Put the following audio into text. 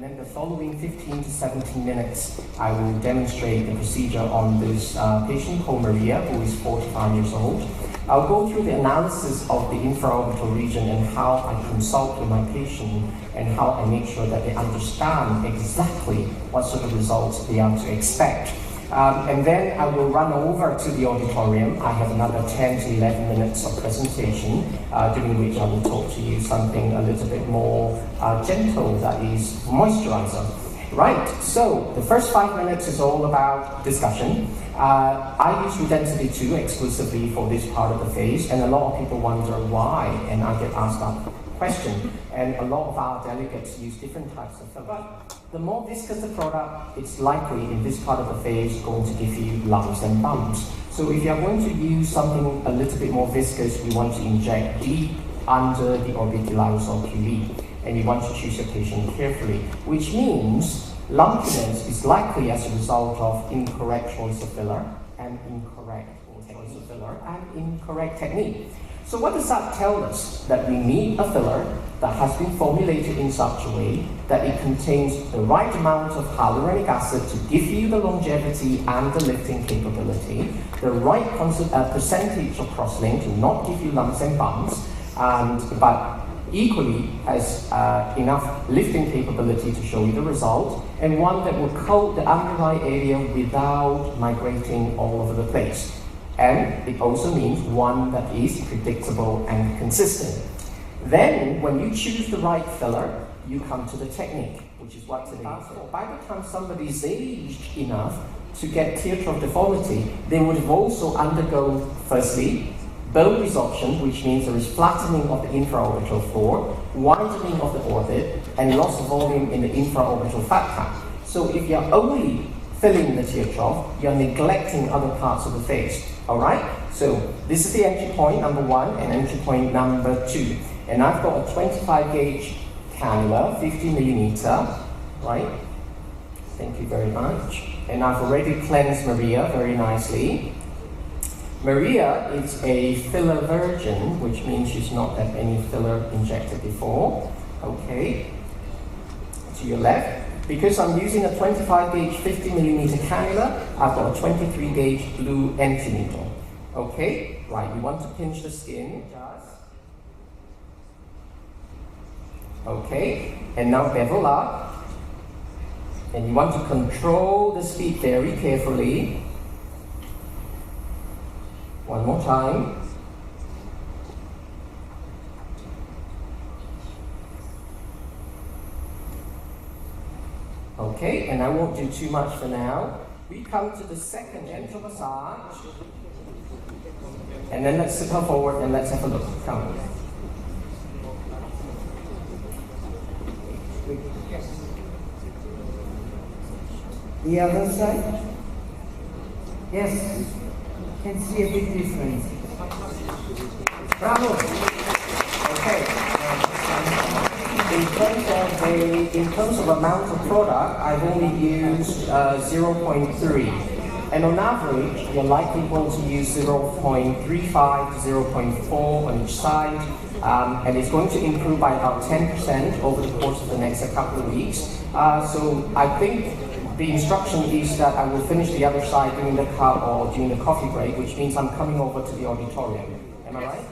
and then the following 15 to 17 minutes, I will demonstrate the procedure on this patient called Maria, who is 45 years old. I'll go through the analysis of the infraorbital region and how I consult with my patient and how I make sure that they understand exactly what sort of results they are to expect. And then I will run over to the auditorium. I have another 10 to 11 minutes of presentation, during which I will talk to you something a little bit more gentle, that is moisturizer. Right, so the first 5 minutes is all about discussion. I use Redensity 2 exclusively for this part of the face, and a lot of people wonder why, and I get asked that question. And a lot of our delegates use different types of filler. The more viscous the product, it's likely in this part of the face going to give you lumps and bumps. So if you're going to use something a little bit more viscous, you want to inject deep under the orbicularis oculi, and you want to choose your patient carefully, which means lumpiness is likely as a result of incorrect choice of filler and incorrect technique. So what does that tell us? That we need a filler that has been formulated in such a way that it contains the right amount of hyaluronic acid to give you the longevity and the lifting capability, the right percentage of crosslink to not give you lumps and bumps, but equally has enough lifting capability to show you the result, and one that will coat the under eye area without migrating all over the place. And it also means one that is predictable and consistent. Then, when you choose the right filler, you come to the technique, which is what today is. By the time somebody is aged enough to get tear trough deformity, they would have also undergone, firstly, bone resorption, which means there is flattening of the infraorbital floor, widening of the orbit, and loss of volume in the infraorbital fat cap. So if you're only filling the tear trough, you're neglecting other parts of the face. Alright? So this is the entry point number 1 and entry point number 2. And I've got a 25 gauge cannula, 50 millimeter, right? Thank you very much. And I've already cleansed Maria very nicely. Maria is a filler virgin, which means she's not had any filler injected before. Okay. To your left. Because I'm using a 25 gauge 50 millimeter cannula, I've got a 23 gauge blue empty needle. Okay, right, you want to pinch the skin. Okay, and now bevel up. And you want to control the speed very carefully. One more time. Okay, and I won't do too much for now. We come to the second gentle massage. And then let's sit her forward and let's have a look. Come. The other side? Yes. Can see a big difference. Bravo! Okay. In terms of amount of product, I've only used 0.3. And on average, you're likely going to use 0.35 to 0.4 on each side. And it's going to improve by about 10% over the course of the next couple of weeks. So I think the instruction is that I will finish the other side during the car or during the coffee break, which means I'm coming over to the auditorium. Am I right?